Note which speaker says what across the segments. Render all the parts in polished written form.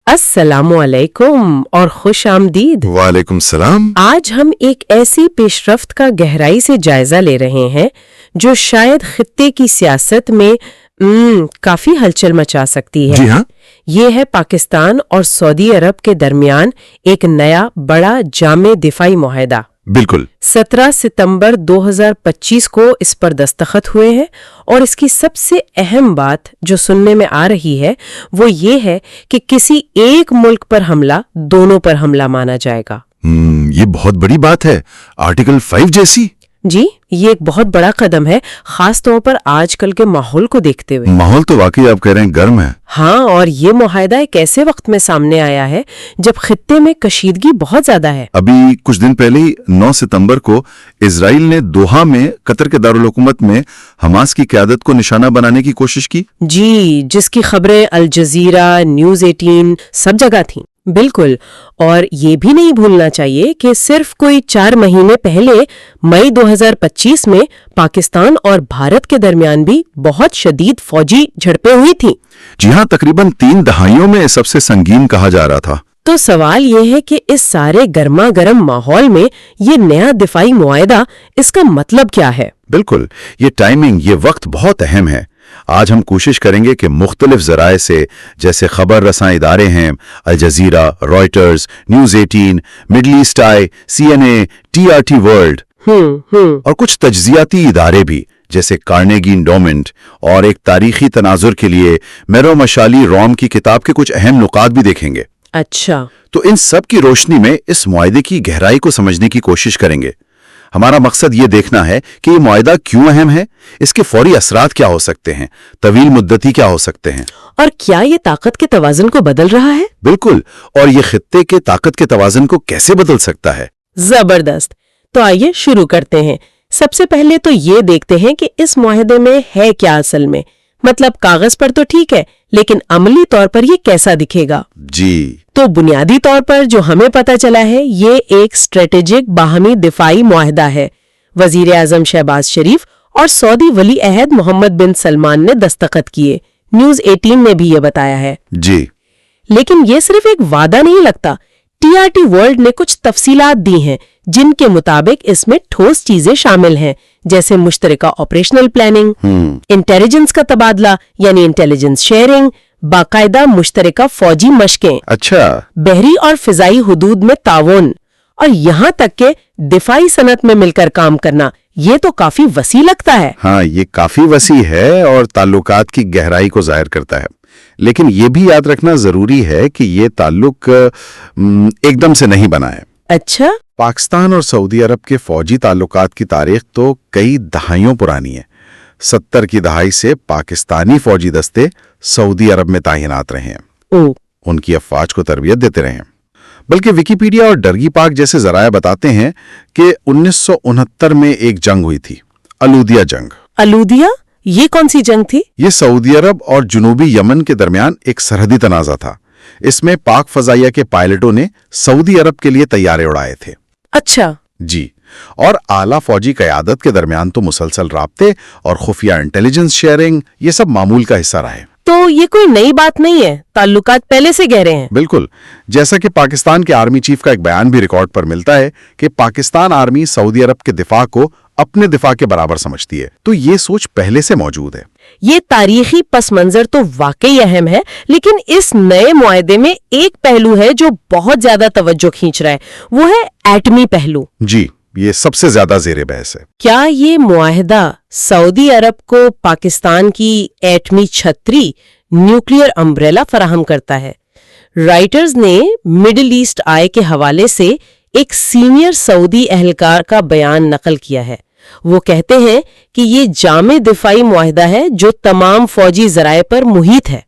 Speaker 1: अस्सलामु अलैकुम और खुश आमदीद।
Speaker 2: वालेकुम सलाम।
Speaker 1: आज हम एक ऐसी पेशरफ्त का गहराई से जायजा ले रहे हैं जो शायद खित्ते की सियासत में काफी हलचल मचा सकती है।
Speaker 2: जी हाँ।
Speaker 1: ये है पाकिस्तान और सऊदी अरब के दरमियान एक नया बड़ा जामे दिफाई मुआहदा।
Speaker 2: बिल्कुल।
Speaker 1: 17 सितंबर 2025 को इस पर दस्तखत हुए हैं और इसकी सबसे अहम बात जो सुनने में आ रही है वो ये है कि किसी एक मुल्क पर हमला दोनों पर हमला माना जाएगा।
Speaker 2: ये बहुत बड़ी बात है, आर्टिकल 5 जैसी।
Speaker 1: जी, ये एक बहुत बड़ा कदम है, खास तौर पर आजकल के माहौल को देखते हुए।
Speaker 2: माहौल तो वाकई आप कह रहे हैं गर्म है।
Speaker 1: हाँ, और ये मुआहदा एक ऐसे वक्त में सामने आया है जब खित्ते में कशीदगी बहुत ज्यादा है।
Speaker 2: अभी कुछ दिन पहले ही 9 सितंबर को इजराइल ने दोहा में कतर के दारुल हुकूमत में हमास की क़यादत को निशाना बनाने की कोशिश की।
Speaker 1: जी, जिसकी खबरें अल जजीरा, न्यूज़ 18 सब जगह थीं। बिल्कुल, और ये भी नहीं भूलना चाहिए कि सिर्फ कोई 4 महीने पहले मई 2025 में पाकिस्तान और भारत के दरमियान भी बहुत शदीद फौजी झड़पें हुई थीं।
Speaker 2: जी हाँ, तकरीबन 3 दहाइयों में सबसे संगीन कहा जा रहा था।
Speaker 1: तो सवाल ये है कि इस सारे गर्मा गर्म माहौल में ये नया दिफाई मुआहदा, इसका मतलब क्या है?
Speaker 2: बिल्कुल, ये टाइमिंग, ये वक्त बहुत अहम है। आज हम कोशिश करेंगे कि मुख्तलिफ जराए से, जैसे खबर रसां इदारे हैं अल जजीरा, रॉयटर्स, न्यूज़ 18, मिडल ईस्ट आई, CNN, TRT वर्ल्ड और कुछ तज्जियाती इदारे भी जैसे कार्नेगी एंडोमेंट और एक तारीखी तनाजुर के लिए मेरो मशाली रोम की किताब के कुछ अहम नुकात भी देखेंगे।
Speaker 1: अच्छा,
Speaker 2: तो इन सब की रोशनी में इस मुआहदे की गहराई को समझने की कोशिश करेंगे। हमारा मकसद ये देखना है कि ये मुआहदा क्यों अहम है, इसके फौरी असरात क्या हो सकते हैं, तवील मुद्दती क्या हो सकते हैं,
Speaker 1: और क्या ये ताकत के तवाज़ुन को बदल रहा है?
Speaker 2: बिल्कुल, और ये खित्ते के ताकत के तवाज़ुन को कैसे बदल सकता है।
Speaker 1: जबरदस्त। तो आइए शुरू करते हैं। सबसे पहले तो ये देखते हैं कि इस मुआहदे में है क्या असल में। मतलब कागज पर तो ठीक है, लेकिन अमली तौर पर ये कैसा दिखेगा?
Speaker 2: जी,
Speaker 1: तो बुनियादी तौर पर जो हमें पता चला है, ये एक स्ट्रेटेजिक बाहमी दिफाई मुआहदा है। वजीर आजम शहबाज शरीफ और सऊदी वली अहद मोहम्मद बिन सलमान ने दस्तखत किए। न्यूज़ 18 ने भी ये बताया है।
Speaker 2: जी,
Speaker 1: लेकिन ये सिर्फ एक वादा नहीं लगता। TRT वर्ल्ड ने कुछ तफसीलात दी हैं जिनके मुताबिक इसमें ठोस चीजें शामिल हैं, जैसे मुश्तरका ऑपरेशनल प्लानिंग, इंटेलिजेंस का तबादला यानी इंटेलिजेंस शेयरिंग, बाकायदा मुश्तरका फौजी मशकें,
Speaker 2: अच्छा,
Speaker 1: बहरी और फिजाई हुदूद में ताउन, और यहाँ तक के दिफाई सनत में मिलकर काम करना। ये तो काफी वसी लगता है।
Speaker 2: हाँ, ये काफी वसी है और ताल्लुकात की गहराई को जाहिर करता है। लेकिन ये भी याद रखना जरूरी है कि ये ताल्लुक एकदम से नहीं बना है।
Speaker 1: अच्छा,
Speaker 2: पाकिस्तान और सऊदी अरब के फौजी ताल्लुकात की तारीख तो कई दहाइयों पुरानी है। 70 की दहाई से पाकिस्तानी फौजी दस्ते सऊदी अरब में तैनात रहे हैं, उनकी अफवाज को तरबियत देते रहे हैं। बल्कि विकिपीडिया और डरगी पाक जैसे जराया बताते हैं कि 1969 में एक जंग हुई थी, अलूदिया जंग।
Speaker 1: अलूदिया? ये कौन सी जंग थी?
Speaker 2: ये सऊदी अरब और जुनूबी यमन के दरमियान एक सरहदी तनाज़ा था। इसमें पाक फजाइया के पायलटों ने सऊदी अरब के लिए तैयारे उड़ाए थे।
Speaker 1: अच्छा
Speaker 2: जी, और आला फौजी क़यादत के दरमियान तो मुसलसल राब्ते और खुफिया इंटेलिजेंस शेयरिंग ये सब मामूल का हिस्सा रहे।
Speaker 1: तो ये कोई नई बात नहीं है, ताल्लुकात पहले से गहरे हैं।
Speaker 2: बिल्कुल, जैसा कि पाकिस्तान के आर्मी चीफ का एक बयान भी रिकॉर्ड पर मिलता है कि पाकिस्तान आर्मी सऊदी अरब के दिफा को अपने दिफा के बराबर समझती है। तो ये सोच पहले से मौजूद है।
Speaker 1: ये तारीखी पस मंजर तो वाकई अहम है, लेकिन इस नए मुआहदे में एक पहलू है जो बहुत ज्यादा तवज्जो खींच रहा है, वो है एटमी पहलू।
Speaker 2: जी, ये सबसे ज्यादा ज़ेरे बहस है।
Speaker 1: क्या ये मुआहदा सऊदी अरब को पाकिस्तान की एटमी छतरी, न्यूक्लियर अम्ब्रेला फराहम करता है? राइटर्स ने मिडिल ईस्ट आई के हवाले से एक सीनियर सऊदी अहलकार का बयान नकल किया है। वो कहते हैं कि ये जामे दिफाई मुआहदा है जो तमाम फौजी जराए पर मुहित है।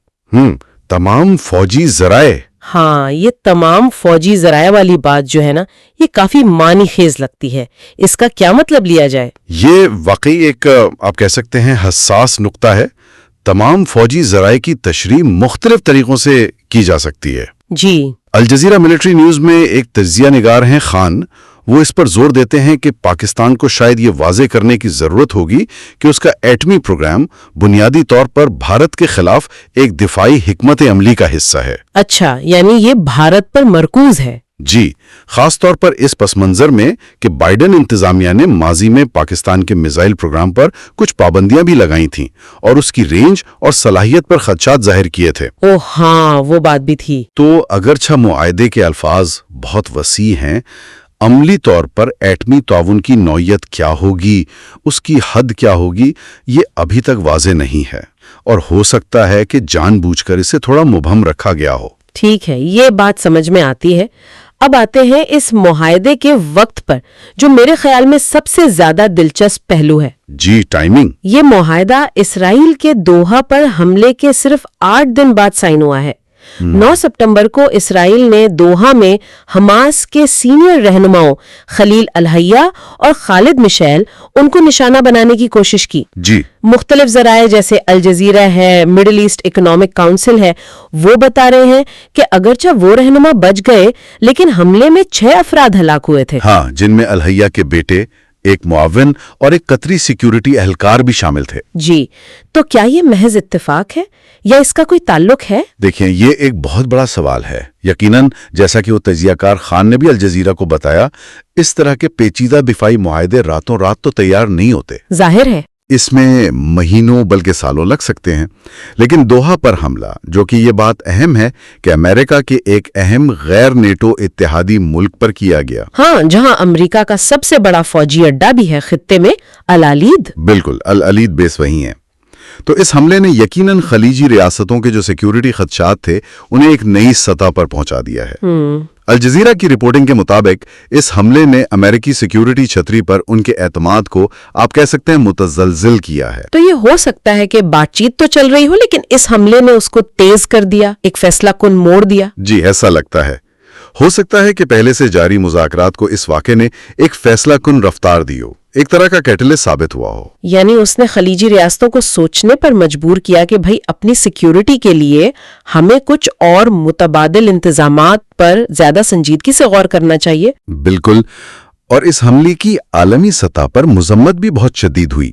Speaker 2: तमाम फौजी जराए?
Speaker 1: हाँ, ये तमाम फौजी जराए वाली बात जो है ना, ये काफी मानी खेज लगती है। इसका क्या मतलब लिया जाए?
Speaker 2: ये वाकई एक आप कह सकते हैं हसास नुक्ता है। तमाम फौजी जराए की तशरीह मुख्तलिफ तरीकों से की जा सकती है।
Speaker 1: जी,
Speaker 2: अल जजीरा मिलिट्री न्यूज़ में एक तज्जिया निगार हैं खान, وہ اس پر زور دیتے ہیں کہ پاکستان کو شاید یہ واضح کرنے کی ضرورت ہوگی کہ اس کا ایٹمی پروگرام بنیادی طور پر بھارت کے خلاف ایک دفاعی حکمت عملی کا حصہ ہے۔
Speaker 1: اچھا، یعنی یہ بھارت پر مرکوز ہے۔
Speaker 2: جی، خاص طور پر اس پس منظر میں کہ بائیڈن انتظامیہ نے ماضی میں پاکستان کے میزائل پروگرام پر کچھ پابندیاں بھی لگائی تھیں اور اس کی رینج اور صلاحیت پر خدشات ظاہر کیے تھے۔
Speaker 1: اوہ ہاں، وہ بات بھی تھی۔
Speaker 2: تو اگرچہ معاہدے کے الفاظ بہت وسیع ہیں، عملی طور پر ایٹمی تعاون کی نوعیت کیا ہوگی، اس کی حد کیا ہوگی، یہ ابھی تک واضح نہیں ہے، اور ہو سکتا ہے کہ جان بوجھ کر اسے تھوڑا مبہم رکھا گیا ہو۔
Speaker 1: ٹھیک ہے، یہ بات سمجھ میں آتی ہے۔ اب آتے ہیں اس معاہدے کے وقت پر، جو میرے خیال میں سب سے زیادہ دلچسپ پہلو ہے۔
Speaker 2: جی، ٹائمنگ۔
Speaker 1: یہ معاہدہ اسرائیل کے دوحہ پر حملے کے صرف 8 دن بعد سائن ہوا ہے۔ 9 ستمبر کو اسرائیل نے دوحہ میں حماس کے سینئر رہنماؤں خلیل الحیہ اور خالد مشعل ان کو نشانہ بنانے کی کوشش کی۔
Speaker 2: جی،
Speaker 1: مختلف ذرائع جیسے الجزیرہ ہے، مڈل ایسٹ اکنامک کاؤنسل ہے، وہ بتا رہے ہیں کہ اگرچہ وہ رہنما بچ گئے لیکن حملے میں 6 افراد ہلاک ہوئے تھے۔
Speaker 2: ہاں، جن میں الحیہ کے بیٹے، ایک معاون اور ایک قطری سیکیورٹی اہلکار بھی شامل تھے۔
Speaker 1: جی، تو کیا یہ محض اتفاق ہے یا اس کا کوئی تعلق ہے؟
Speaker 2: دیکھیں، یہ ایک بہت بڑا سوال ہے۔ یقیناً، جیسا کہ وہ تجزیہ کار خان نے بھی الجزیرہ کو بتایا، اس طرح کے پیچیدہ دفاعی معاہدے راتوں رات تو تیار نہیں ہوتے۔
Speaker 1: ظاہر ہے
Speaker 2: اس میں مہینوں بلکہ سالوں لگ سکتے ہیں، لیکن دوحہ پر حملہ، جو کہ یہ بات اہم ہے کہ امریکہ کے ایک اہم غیر نیٹو اتحادی ملک پر کیا گیا۔
Speaker 1: ہاں، جہاں امریکہ کا سب سے بڑا فوجی اڈا بھی ہے خطے میں، العلید۔
Speaker 2: بالکل، العلید بیس وہی ہیں۔ تو اس حملے نے یقیناً خلیجی ریاستوں کے جو سیکیورٹی خدشات تھے انہیں ایک نئی سطح پر پہنچا دیا ہے۔ الجزیرہ کی رپورٹنگ کے مطابق اس حملے نے امریکی سیکیورٹی چھتری پر ان کے اعتماد کو آپ کہہ سکتے ہیں متزلزل کیا ہے۔
Speaker 1: تو یہ ہو سکتا ہے کہ بات چیت تو چل رہی ہو لیکن اس حملے نے اس کو تیز کر دیا، ایک فیصلہ کن موڑ دیا۔
Speaker 2: جی، ایسا لگتا ہے۔ ہو سکتا ہے کہ پہلے سے جاری مذاکرات کو اس واقعے نے ایک فیصلہ کن رفتار دی ہو، ایک طرح کا کیٹلسٹ ثابت ہوا ہو۔
Speaker 1: یعنی اس نے خلیجی ریاستوں کو سوچنے پر مجبور کیا کہ بھئی اپنی سیکیورٹی کے لیے ہمیں کچھ اور متبادل انتظامات پر زیادہ سنجیدگی سے غور کرنا چاہیے۔
Speaker 2: بالکل، اور اس حملے کی عالمی سطح پر مذمت بھی بہت شدید ہوئی۔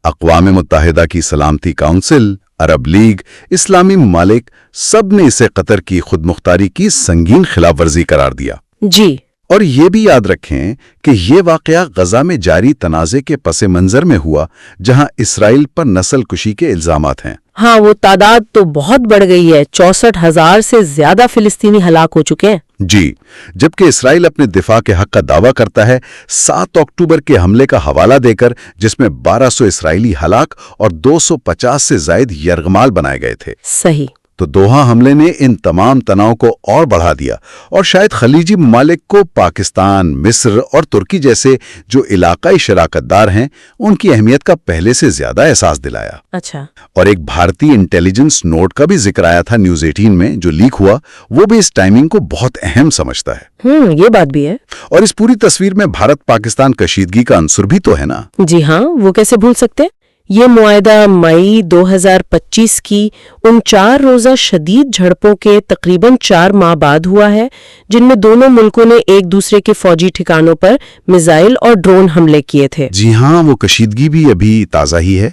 Speaker 2: اقوام متحدہ کی سلامتی کونسل، عرب لیگ، اسلامی ممالک، سب نے اسے قطر کی خود مختاری کی سنگین خلاف ورزی قرار دیا۔
Speaker 1: جی،
Speaker 2: اور یہ بھی یاد رکھیں کہ یہ واقعہ غزہ میں جاری تنازع کے پس منظر میں ہوا، جہاں اسرائیل پر نسل کشی کے الزامات ہیں۔
Speaker 1: ہاں، وہ تعداد تو بہت بڑھ گئی ہے، 64,000 سے زیادہ فلسطینی ہلاک ہو چکے ہیں۔
Speaker 2: جی، جبکہ اسرائیل اپنے دفاع کے حق کا دعویٰ کرتا ہے 7 اکتوبر کے حملے کا حوالہ دے کر، جس میں 1200 اسرائیلی ہلاک اور 250 سے زائد یرغمال بنائے گئے تھے۔
Speaker 1: صحیح۔
Speaker 2: تو دوحہ حملے نے ان تمام تناؤ کو اور بڑھا دیا اور شاید خلیجی ممالک کو پاکستان، مصر اور ترکی جیسے جو علاقائی شراکت دار ہیں ان کی اہمیت کا پہلے سے زیادہ احساس دلایا۔
Speaker 1: اچھا،
Speaker 2: اور ایک بھارتی انٹیلیجنس نوٹ کا بھی ذکر آیا تھا نیوز 18 میں جو لیک ہوا، وہ بھی اس ٹائمنگ کو بہت اہم سمجھتا ہے۔
Speaker 1: یہ بات بھی ہے۔
Speaker 2: اور اس پوری تصویر میں بھارت پاکستان کشیدگی کا عنصر بھی تو ہے نا۔
Speaker 1: جی ہاں، وہ کیسے بھول سکتے؟ یہ معاہدہ مئی 2025 کی ان 4 روزہ شدید جھڑپوں کے تقریباً 4 ماہ بعد ہوا ہے، جن میں دونوں ملکوں نے ایک دوسرے کے فوجی ٹھکانوں پر میزائل اور ڈرون حملے کیے تھے۔
Speaker 2: جی ہاں، وہ کشیدگی بھی ابھی تازہ ہی ہے،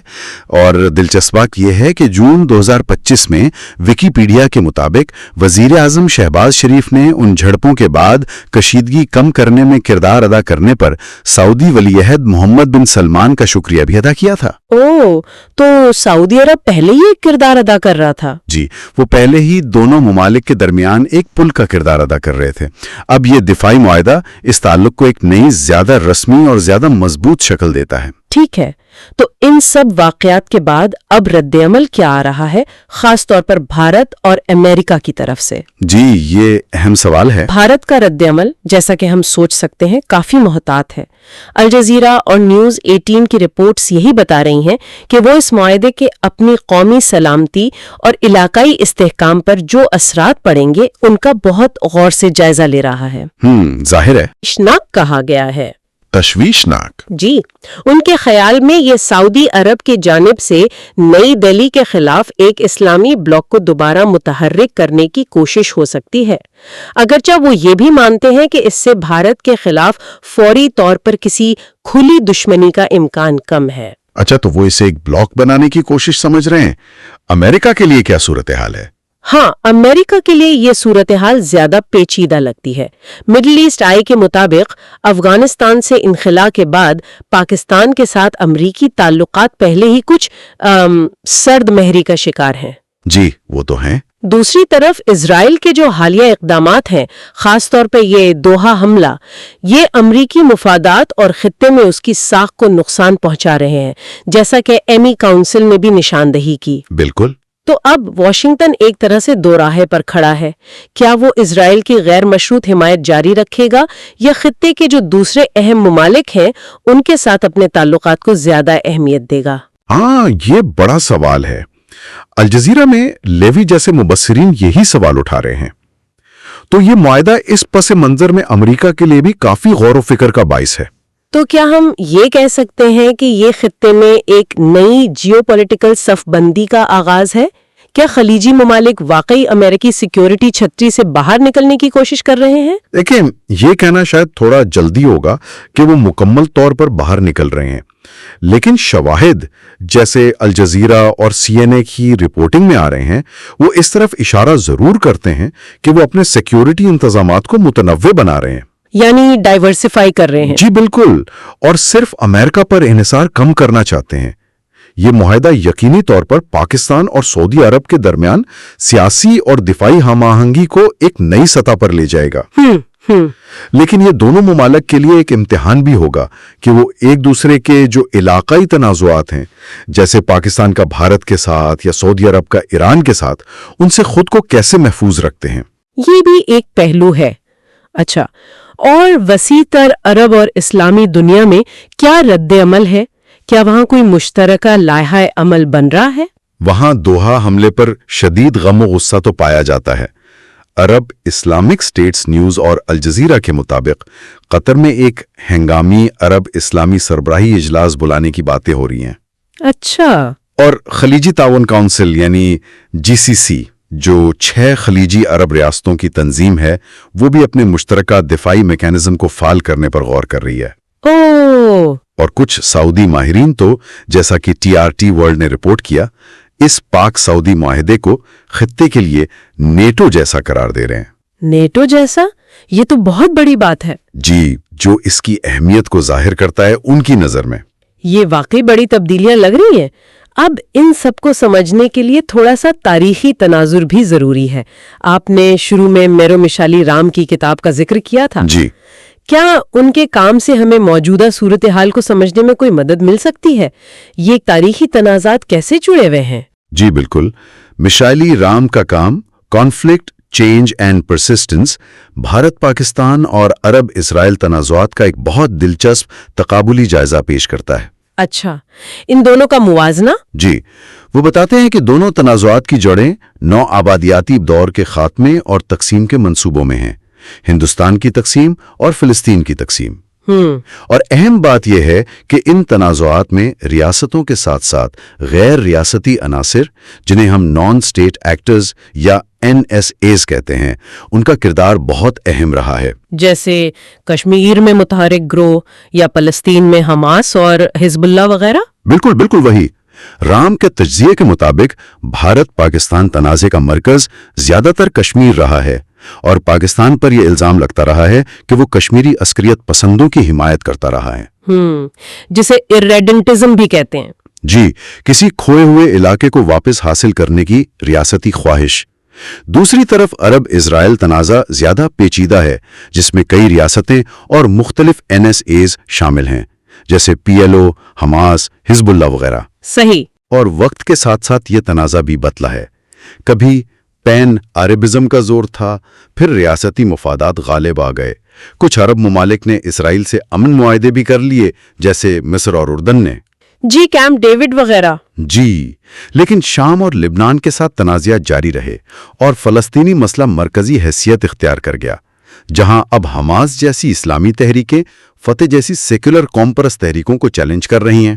Speaker 2: اور دلچسپ بات یہ ہے کہ جون 2025 میں ویکیپیڈیا کے مطابق وزیر اعظم شہباز شریف نے ان جھڑپوں کے بعد کشیدگی کم کرنے میں کردار ادا کرنے پر سعودی ولی عہد محمد بن سلمان کا شکریہ بھی ادا کیا تھا۔
Speaker 1: تو سعودی عرب پہلے ہی ایک کردار ادا کر رہا تھا۔
Speaker 2: جی، وہ پہلے ہی دونوں ممالک کے درمیان ایک پل کا کردار ادا کر رہے تھے۔ اب یہ دفاعی معاہدہ اس تعلق کو ایک نئی، زیادہ رسمی اور زیادہ مضبوط شکل دیتا ہے۔
Speaker 1: ٹھیک ہے، تو ان سب واقعات کے بعد اب رد عمل کیا آ رہا ہے، خاص طور پر بھارت اور امریکہ کی طرف سے؟
Speaker 2: جی، یہ اہم سوال ہے۔
Speaker 1: بھارت کا رد عمل، جیسا کہ ہم سوچ سکتے ہیں، کافی محتاط ہے۔ الجزیرہ اور نیوز 18 کی رپورٹس یہی بتا رہی ہیں کہ وہ اس معاہدے کے اپنی قومی سلامتی اور علاقائی استحکام پر جو اثرات پڑیں گے ان کا بہت غور سے جائزہ لے رہا ہے۔
Speaker 2: ظاہر ہے۔
Speaker 1: اشناک کہا گیا ہے۔
Speaker 2: तशवीशनाक।
Speaker 1: जी, उनके ख्याल में ये सऊदी अरब की जानिब से नई दिल्ली के खिलाफ एक इस्लामी ब्लॉक को दोबारा मुतहर्रिक करने की कोशिश हो सकती है, अगरचे वो ये भी मानते हैं कि इससे भारत के खिलाफ फौरी तौर पर किसी खुली दुश्मनी का इम्कान कम है।
Speaker 2: अच्छा, तो वो इसे एक ब्लॉक बनाने की कोशिश समझ रहे हैं। अमेरिका के लिए क्या सूरत हाल है?
Speaker 1: हाँ, अमेरिका के लिए ये सूरत हाल ज्यादा पेचीदा लगती है। मिडिल ईस्ट आई के मुताबिक अफगानिस्तान से इनखला के बाद पाकिस्तान के साथ अमरीकी ताल्लुकात पहले ही कुछ सर्द महरी का शिकार हैं।
Speaker 2: जी, वो तो हैं।
Speaker 1: दूसरी तरफ इजराइल के जो हालिया इकदामात हैं, खास तौर पे ये दोहा हमला, ये अमरीकी मुफादात और खित्ते में उसकी साख को नुकसान पहुंचा रहे हैं, जैसा कि एमी काउंसिल ने भी निशानदही की।
Speaker 2: बिल्कुल।
Speaker 1: तो अब वॉशिंगटन एक तरह से दो राहे पर खड़ा है। क्या वो इजराइल की गैर मशरूत हिमायत जारी रखेगा या खित्ते के जो दूसरे अहम ममालिक हैं उनके साथ अपने ताल्लुकात को ज्यादा अहमियत देगा?
Speaker 2: हाँ, ये बड़ा सवाल है। अल जजीरा में लेवी जैसे मुबस्सिरीन यही सवाल उठा रहे हैं। तो ये मुआहदा इस पस मंजर में अमेरिका के लिए भी काफी गौर व फिक्र का बाइस है।
Speaker 1: तो क्या हम ये कह सकते हैं कि ये खित्ते में एक नई जियोपॉलिटिकल सफबंदी का आगाज है? क्या खलीजी ममालिक वाकई अमेरिकी सिक्योरिटी छतरी से बाहर निकलने की कोशिश कर रहे हैं?
Speaker 2: देखिए, ये कहना शायद थोड़ा जल्दी होगा कि वो मुकम्मल तौर पर बाहर निकल रहे हैं, लेकिन शवाहिद जैसे अल जजीरा और सीएनए की रिपोर्टिंग में आ रहे हैं, वो इस तरफ इशारा जरूर करते हैं कि वो अपने सिक्योरिटी इंतजामात को मुतनव्वे बना रहे हैं,
Speaker 1: यानी डाइवर्सिफाई कर रहे हैं।
Speaker 2: जी बिल्कुल, और सिर्फ अमेरिका पर इन्हिसार कम करना चाहते हैं। ये मुआहदा यकीनी तौर पर पाकिस्तान और सऊदी अरब के दरमियान सियासी और दिफाई हम-आहंगी को एक नई सतह पर ले जाएगा। लेकिन ये दोनों मुमालिक के लिए एक इम्तिहान भी होगा कि वो एक दूसरे के जो इलाकाई तनाजुआत हैं, जैसे पाकिस्तान का भारत के साथ या सऊदी अरब का ईरान के साथ, उनसे खुद को कैसे महफूज रखते हैं।
Speaker 1: ये भी एक पहलू है। अच्छा, और वसीतर अरब और इस्लामी दुनिया में क्या रद्द अमल है? क्या वहां कोई मुश्तरका लायहा अमल बन रहा है?
Speaker 2: वहां दोहा हमले पर शदीद गम व गुस्सा तो पाया जाता है। अरब इस्लामिक स्टेट्स न्यूज़ और अल जजीरा के मुताबिक कतर में एक हंगामी अरब इस्लामी सरबराही इजलास बुलाने की बातें हो रही हैं।
Speaker 1: अच्छा।
Speaker 2: और खलीजी ताउन काउंसिल यानी जीसीसी, जो 6 खलीजी अरब रियासतों की तंजीम है, वो भी अपने मुश्तरका दिफाई मैकेनिज्म को फाल करने पर गौर कर रही है।
Speaker 1: ओह।
Speaker 2: और कुछ सऊदी माहिरीन तो, जैसा कि TRT वर्ल्ड ने रिपोर्ट किया, इस पाक सऊदी मुआहदे को खित्ते के लिए नेटो जैसा करार दे रहे हैं।
Speaker 1: नेटो जैसा? ये तो बहुत बड़ी बात है।
Speaker 2: जी, जो इसकी अहमियत को जाहिर करता है उनकी नजर में।
Speaker 1: ये वाकई बड़ी तब्दीलियां लग रही हैं। अब इन सब को समझने के लिए थोड़ा सा तारीखी तनाजुर भी जरूरी है। आपने शुरू में मेरो मिशाली राम की किताब का जिक्र किया था।
Speaker 2: जी।
Speaker 1: क्या उनके काम से हमें मौजूदा सूरत हाल को समझने में कोई मदद मिल सकती है? ये तारीखी तनाज़ात कैसे जुड़े हुए हैं?
Speaker 2: जी बिल्कुल। मिशाली राम का काम conflict, change and persistence, Bharat Pakistan और अरब इसराइल तनाज़ात का एक बहुत दिलचस्प तकाबुली जायजा पेश करता है।
Speaker 1: अच्छा, इन दोनों का मुवाजना?
Speaker 2: जी, वो बताते हैं कि दोनों तनाज़ात की जड़ें नौ आबादियाती दौर के खात्मे और तकसीम के मंसूबों में हैं, हिंदुस्तान की तकसीम और फिलिस्तीन की तकसीम। और अहम बात यह है कि इन तनाज़ात में रियासतों के साथ साथ गैर रियासती अनासिर, जिन्हें हम नॉन स्टेट एक्टर्स या NSAs कहते हैं, उनका किरदार बहुत अहम रहा है।
Speaker 1: जैसे कश्मीर में मुतहरिक ग्रोह या फलस्तीन में हमास और हिजबुल्लाह वगैरह?
Speaker 2: बिल्कुल बिल्कुल वही। राम के तज्जिये के मुताबिक भारत पाकिस्तान तनाज़े का मरकज ज्यादातर कश्मीर रहा है और पाकिस्तान पर यह इल्जाम लगता रहा है कि वो कश्मीरी अस्करियत पसंदों की हिमायत करता रहा है,
Speaker 1: जिसे इर्रेडेंटिज्म भी कहते हैं।
Speaker 2: जी, किसी खोए हुए इलाके को वापस हासिल करने की रियासती ख्वाहिश। दूसरी तरफ अरब इजराइल तनाज़ा ज्यादा पेचीदा है, जिसमें कई रियासतें और मुख्तलिफ NSAs शामिल हैं, जैसे PLO, हमास, हिजबुल्लाह वगैरह।
Speaker 1: सही।
Speaker 2: और वक्त के साथ साथ ये तनाज़ा भी बदला है। कभी पैन अरबिज्म का जोर था, फिर रियासती मुफादात गालिब आ गए। कुछ अरब ममालिक ने इसराइल से अमन मुआहदे भी कर लिए, जैसे मिस्र और उर्दन ने।
Speaker 1: जी, कैंप डेविड वगैरह।
Speaker 2: जी, लेकिन शाम और लिबनान के साथ तनाज़ात जारी रहे और फलस्तीनी मसला मरकजी हैसियत इख्तियार कर गया, जहां अब हमास जैसी इस्लामी तहरीकें فتح جیسی سیکولر قوم پرست تحریکوں کو چیلنج کر رہی ہیں۔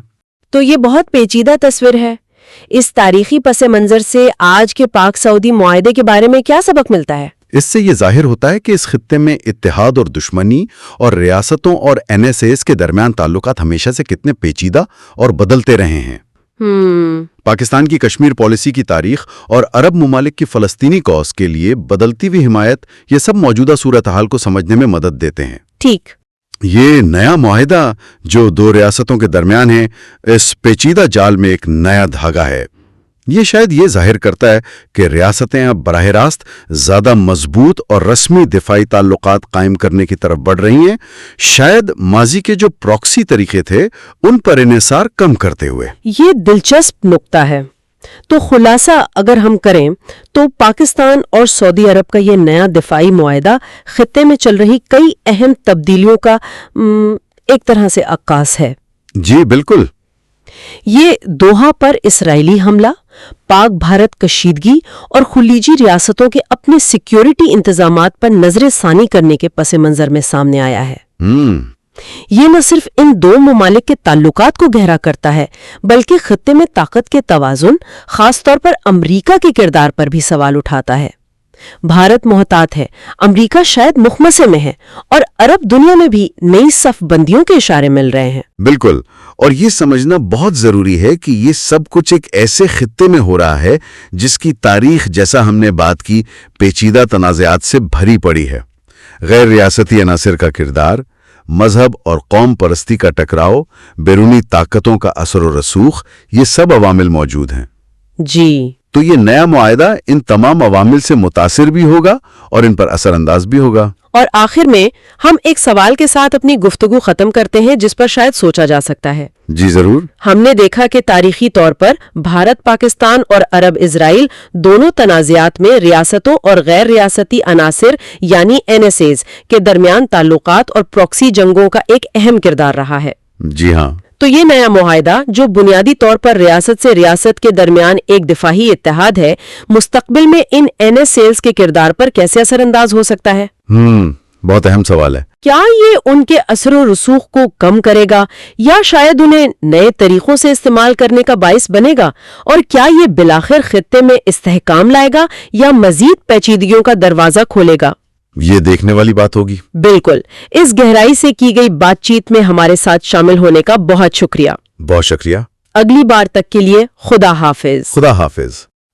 Speaker 1: تو یہ بہت پیچیدہ تصویر ہے۔ اس تاریخی پس منظر سے آج کے پاک سعودی معاہدے کے بارے میں کیا سبق ملتا ہے؟
Speaker 2: اس سے یہ ظاہر ہوتا ہے کہ اس خطے میں اتحاد اور دشمنی اور ریاستوں اور NSAs کے درمیان تعلقات ہمیشہ سے کتنے پیچیدہ اور بدلتے رہے ہیں۔ پاکستان کی کشمیر پالیسی کی تاریخ اور عرب ممالک کی فلسطینی کاز کے لیے بدلتی ہوئی حمایت، یہ سب موجودہ صورتحال کو سمجھنے میں مدد دیتے ہیں۔
Speaker 1: ٹھیک۔
Speaker 2: یہ نیا معاہدہ جو دو ریاستوں کے درمیان ہے، اس پیچیدہ جال میں ایک نیا دھاگا ہے۔ یہ شاید یہ ظاہر کرتا ہے کہ ریاستیں اب براہ راست زیادہ مضبوط اور رسمی دفاعی تعلقات قائم کرنے کی طرف بڑھ رہی ہیں، شاید ماضی کے جو پراکسی طریقے تھے ان پر انحصار کم کرتے ہوئے۔
Speaker 1: یہ دلچسپ نقطہ ہے۔ تو خلاصہ اگر ہم کریں تو پاکستان اور سعودی عرب کا یہ نیا دفاعی معاہدہ خطے میں چل رہی کئی اہم تبدیلیوں کا ایک طرح سے عکاس ہے۔
Speaker 2: جی بالکل۔
Speaker 1: یہ دوحہ پر اسرائیلی حملہ، پاک بھارت کشیدگی اور خلیجی ریاستوں کے اپنے سیکیورٹی انتظامات پر نظر ثانی کرنے کے پس منظر میں سامنے آیا ہے۔ یہ نہ صرف ان دو ممالک کے تعلقات کو گہرا کرتا ہے بلکہ خطے میں طاقت کے توازن، خاص طور پر امریکہ کے کردار پر بھی سوال اٹھاتا ہے۔ بھارت محتاط ہے، امریکہ شاید مخمصے میں ہے، اور عرب دنیا میں بھی نئی صف بندیوں کے اشارے مل رہے ہیں۔
Speaker 2: بالکل، اور یہ سمجھنا بہت ضروری ہے کہ یہ سب کچھ ایک ایسے خطے میں ہو رہا ہے جس کی تاریخ، جیسا ہم نے بات کی، پیچیدہ تنازعات سے بھری پڑی ہے۔ غیر ریاستی عناصر کا کردار، مذہب اور قوم پرستی کا ٹکراؤ، بیرونی طاقتوں کا اثر و رسوخ، یہ سب عوامل موجود ہیں۔
Speaker 1: جی،
Speaker 2: تو یہ نیا معاہدہ ان تمام عوامل سے متاثر بھی ہوگا اور ان پر اثر انداز بھی ہوگا۔
Speaker 1: اور آخر میں ہم ایک سوال کے ساتھ اپنی گفتگو ختم کرتے ہیں جس پر شاید سوچا جا سکتا ہے۔
Speaker 2: جی ضرور۔
Speaker 1: ہم نے دیکھا کہ تاریخی طور پر بھارت، پاکستان اور عرب اسرائیل دونوں تنازعات میں ریاستوں اور غیر ریاستی عناصر یعنی NSAs کے درمیان تعلقات اور پراکسی جنگوں کا ایک اہم کردار رہا ہے۔
Speaker 2: جی ہاں۔
Speaker 1: تو یہ نیا معاہدہ جو بنیادی طور پر ریاست سے ریاست کے درمیان ایک دفاعی اتحاد ہے، مستقبل میں ان NSAs کے کردار پر کیسے اثر انداز ہو سکتا ہے؟
Speaker 2: بہت اہم سوال ہے۔
Speaker 1: کیا یہ ان کے اثر و رسوخ کو کم کرے گا یا شاید انہیں نئے طریقوں سے استعمال کرنے کا باعث بنے گا؟ اور کیا یہ بالآخر خطے میں استحکام لائے گا یا مزید پیچیدگیوں کا دروازہ کھولے گا؟
Speaker 2: یہ دیکھنے والی بات ہوگی۔ بالکل۔
Speaker 1: اس گہرائی سے کی گئی بات چیت میں ہمارے ساتھ شامل ہونے کا بہت شکریہ۔
Speaker 2: بہت شکریہ۔
Speaker 1: اگلی بار تک کے لیے خدا حافظ۔
Speaker 2: خدا حافظ۔